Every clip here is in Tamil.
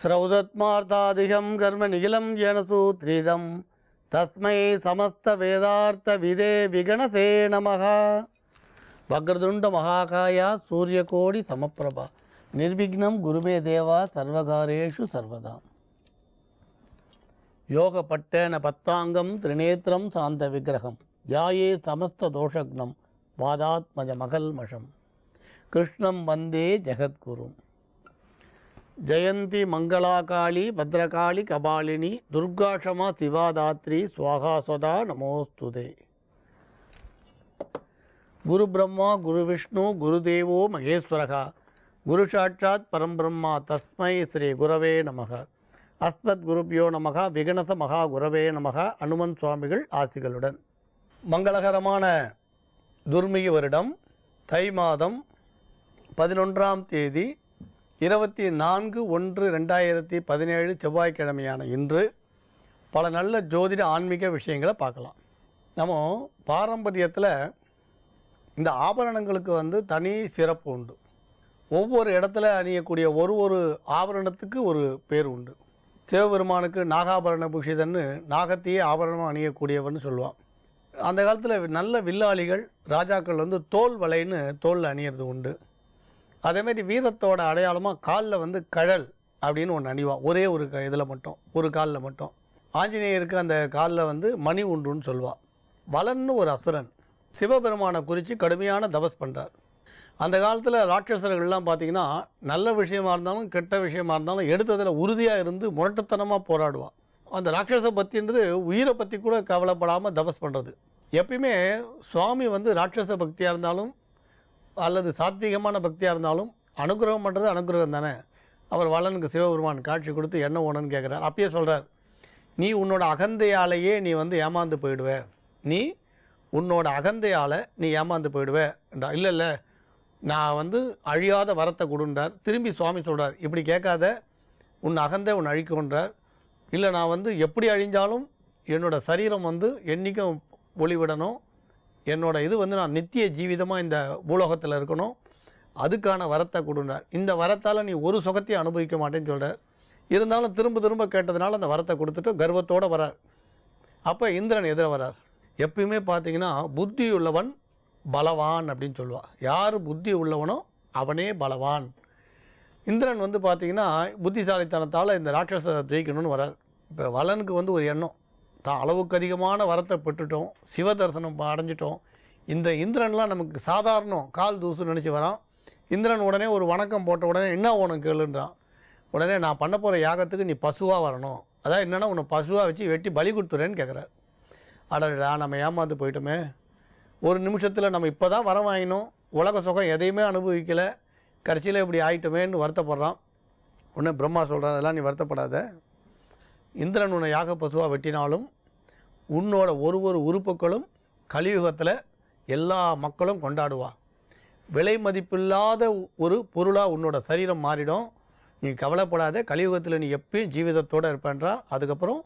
ஸ்ரௌதத்மார்த்தாதிகம் கர்ம நிகிலம் ஏன சூத்ரிதம் தஸ்மை சமஸ்த வேதார்த்த விதே விகணசே நமஹ. வக்ரதுண்ட மகாகாயா சூரியகோடி சமப்பிரபா நிர்விக்னம் குருமே தேவா சர்வகாரேஷு சர்வதா. யோகப்பட்டேன பத்தாங்கம் திரிநேத்திரம் சாந்த விக்கிரகம் யாயே சமஸ்த தோஷக்னம் வாதாத்மஜ மகல்மஷம் கிருஷ்ணம் வந்தே ஜெகத்குரும். ஜெயந்தி மங்களாகாளி பத்ரகாளி கபாலினி துர்காஷமா சிவாதாத்ரி ஸ்வாகாஸ்வதா நமோஸ்துதே. குரு பிரம்மா குரு விஷ்ணு குருதேவோ மகேஸ்வரகா குரு சாட்சாத் பரம்பிரம்மா தஸ்மை ஸ்ரீ குரவே நமக. அஸ்மத் குருபியோ நமக விகணச மகா குரவே நமக. அனுமன் சுவாமிகள் ஆசிகளுடன். மங்களகரமான துர்மிகி வருடம் தை மாதம் 11ஆம் தேதி 24/1/2017 செவ்வாய்க்கிழமையான இன்று பல நல்ல ஜோதிட ஆன்மீக விஷயங்களை பார்க்கலாம். நம்ம பாரம்பரியத்தில் இந்த ஆபரணங்களுக்கு தனி சிறப்பு உண்டு. ஒவ்வொரு இடத்துல அணியக்கூடிய ஒரு ஆபரணத்துக்கு ஒரு பேர் உண்டு. சிவபெருமானுக்கு நாகாபரண பூஷிதன்னு நாகத்தையே ஆபரணமாக அணியக்கூடியவன்னு சொல்லுவான். அந்த காலத்தில் நல்ல வில்லாளிகள் ராஜாக்கள் தோல் வலைன்னு தோலில் அணியிறது உண்டு. அதேமாரி வீரத்தோட அடையாளமாக காலில் கழல் அப்படின்னு ஒன்று அணிவான். ஒரே ஒரு இதில் மட்டும், ஒரு காலில் மட்டும். ஆஞ்சநேயருக்கு அந்த காலில் மணி உண்டுன்னு சொல்லுவாள். வலன்னு ஒரு அசுரன் சிவபெருமானை குறித்து கடுமையான தபஸ் பண்ணுறார். அந்த காலத்தில் ராட்சசர்கள்லாம் பார்த்திங்கன்னா நல்ல விஷயமா இருந்தாலும் கெட்ட விஷயமா இருந்தாலும் எடுத்ததில் உறுதியாக இருந்து முரட்டுத்தனமாக போராடுவான். அந்த ராட்சச பக்தின்றது உயிரை பற்றி கூட கவலைப்படாமல் தபஸ் பண்ணுறது. எப்பயுமே சுவாமி ராட்சச பக்தியாக இருந்தாலும் அல்லது சாத்வீகமான பக்தியாக இருந்தாலும் அனுகிரகம் பண்ணுறது அனுகிரகம் தானே. அவர் வளனுக்கு சிவபெருமான் காட்சி கொடுத்து என்ன ஓணுன்னு கேட்குறார். அப்பயே சொல்கிறார், நீ உன்னோட அகந்தையாலேயே நீ ஏமாந்து போயிடுவே, நீ உன்னோட அகந்தையால் நீ ஏமாந்து போயிடுவே என்றா. இல்லை நான் அழியாத வரத்தை கொடுன்றார். திரும்பி சுவாமி சொல்கிறார், இப்படி கேட்காத, உன் அகந்தை உன் அழிக்குன்றார். இல்லை நான் எப்படி அழிஞ்சாலும் என்னோடய சரீரம் என்றைக்கும் ஒளிவிடணும், என்னோட இது நான் நித்திய ஜீவிதமாக இந்த பூலோகத்தில் இருக்கணும், அதுக்கான வரத்தை கொடுனார். இந்த வரத்தால் நீ ஒரு சுகத்தையும் அனுபவிக்க மாட்டேன்னு சொல்கிறார். இருந்தாலும் திரும்ப திரும்ப கேட்டதுனால அந்த வரத்தை கொடுத்துட்டு கர்வத்தோடு வரார். அப்போ இந்திரன் எதிர வரார். எப்பயுமே பார்த்தீங்கன்னா புத்தி உள்ளவன் பலவான் அப்படின்னு சொல்லுவாள். யார் புத்தி உள்ளவனோ அவனே பலவான். இந்திரன் பார்த்தீங்கன்னா புத்திசாலித்தனத்தால் இந்த ராட்சச ஜெயிக்கணும்னு வரார். இப்போ வலனுக்கு ஒரு எண்ணம், தான் அளவுக்கு அதிகமான வரத்தை பெற்றுட்டோம், சிவ தரிசனம் அடைஞ்சிட்டோம், இந்த இந்திரன்லாம் நமக்கு சாதாரணம் கால் தூசு நினச்சி வரான். இந்திரன் உடனே ஒரு வணக்கம் போட்ட உடனே என்ன உனக்கு கேளுன்றான். உடனே நான் பண்ண போகிற யாகத்துக்கு நீ பசுவாக வரணும், அதான் என்னென்னா உன்னை பசுவாக வச்சு வெட்டி பலி கொடுத்துறேன்னு கேட்குறார். அடடா, நம்ம ஏமாந்து போயிட்டோமே, ஒரு நிமிஷத்தில் நம்ம இப்போ தான் வரம் வாங்கினோம், உலக சுகம் எதையுமே அனுபவிக்கலை, கடைசியில் இப்படி ஆயிட்டோமேன்னு வருத்தப்படுறான். உடனே பிரம்மா சொல்கிறான், அதெல்லாம் நீ வருத்தப்படாத, இந்திரன் உன்னை யாக பசுவாக வெட்டினாலும் உன்னோட ஒரு உறுப்புகளும் கலியுகத்தில் எல்லா மக்களும் கொண்டாடுவா. விலை மதிப்பில்லாத ஒரு பொருளாக உன்னோட சரீரம் மாறிடும், நீ கவலைப்படாத, கலியுகத்தில் நீ எப்பயும் ஜீவிதத்தோடு இருப்பேன்றா. அதுக்கப்புறம்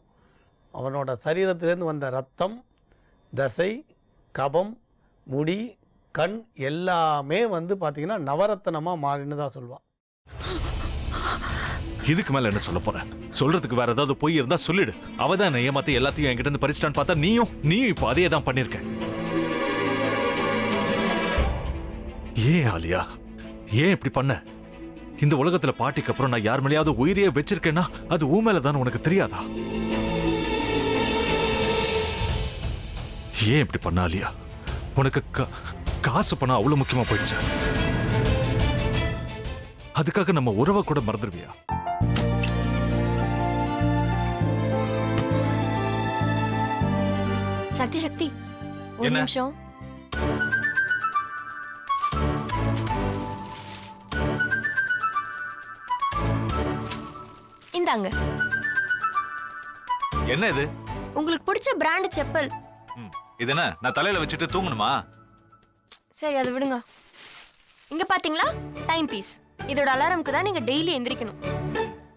அவனோட சரீரத்திலேருந்து வந்த ரத்தம், தசை, கபம், முடி, கண் எல்லாமே பார்த்திங்கன்னா நவரத்தனமாக மாறினு தான் சொல்லுவாள். இதுக்கு மேல என்ன சொல்ல போற? சொல்றதுக்கு வேற ஏதாவது போய் இருந்தா சொல்லிடு. அவதான் ஏமாத்தி எல்லாத்தையும் என்கிட்ட இருந்து பறிச்சிட்டான்னு பார்த்தா நீயும் இப்போ அதே தான் பண்ணிருக்க. ஏன் ஆலியா, ஏன் இப்படி பண்ண? இந்த உலகத்துல பாட்டிக்கு அப்புறம் நான் யார் மேலேயாவது உயிரையே வச்சிருக்கேன்னா அது ஊ மேலதான் உனக்கு தெரியாதா? ஏன் இப்படி பண்ண ஆலியா? உனக்கு காசு பணம் அவ்வளவு முக்கியமா போயிடுச்சு, அதுக்காக நம்ம உறவை கூட மறந்துடுவியா? சக்தி சக்தி, ஒரு நிமிஷம். இந்தாங்க. என்ன இது? உங்களுக்கு பிடிச்ச பிராண்ட் செப்பல். இது என்ன நான் தலையில வச்சுட்டு தூங்கணுமா? சரி, அதை விடுங்க. இங்க பாத்தீங்களா, டைம் பீஸ். இதோட அலாரம்க்கு தான் நீங்க டெய்லி எந்திரிக்கணும்.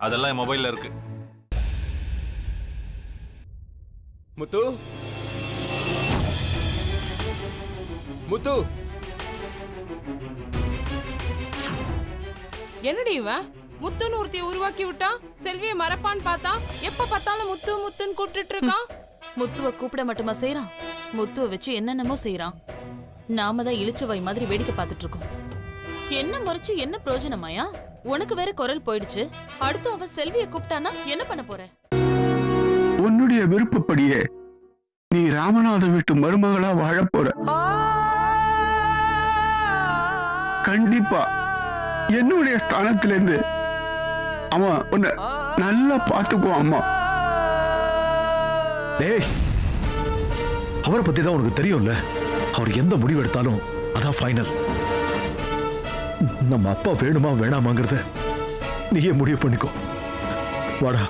அதெல்லாம் என் மொபைல்ல இருக்கு. முத்து, முத்து, என்னடி இவ முத்துன்னு ஒருத்திய உருவாக்கி விட்டா செல்விய மறப்பான்னு பார்த்தா எப்ப பார்த்தாலும் முத்து முத்துன்னு கூப்பிட்டுட்டு இருக்கான். முத்துவ கூப்பிட மட்டுமா செய்யறான், முத்துவ வச்சு என்னென்னமோ செய்யறான். நாம தான் இளிச்சவாய் மாதிரி வேடிக்கை பார்த்துட்டு இருக்கோம். என்ன முறைச்சு என்ன பிரயோஜனமாயா? உனக்கு வேற குரல் போயிடுச்சு. அடுத்து அவ செல்விய கூப்பிட்டானா என்ன பண்ண போற? உன்னுடைய விருப்பப்படியே நீ ராமநாத வீட்டு மருமகளா வாழ போற. கண்டிப்பா என்னுடைய ஸ்தானத்திலிருந்து அவன் உன்னை நல்லா பார்த்துக்குவான் அம்மா. டேய், அவரை பத்தி தான் உனக்கு தெரியும்ல. அவர் எந்த முடிவு எடுத்தாலும் அதான் ஃபைனல். நம்ம அப்பா வேணுமா வேணாமாங்கிறத நீயே முடிவு பண்ணிக்கோ. வாடா.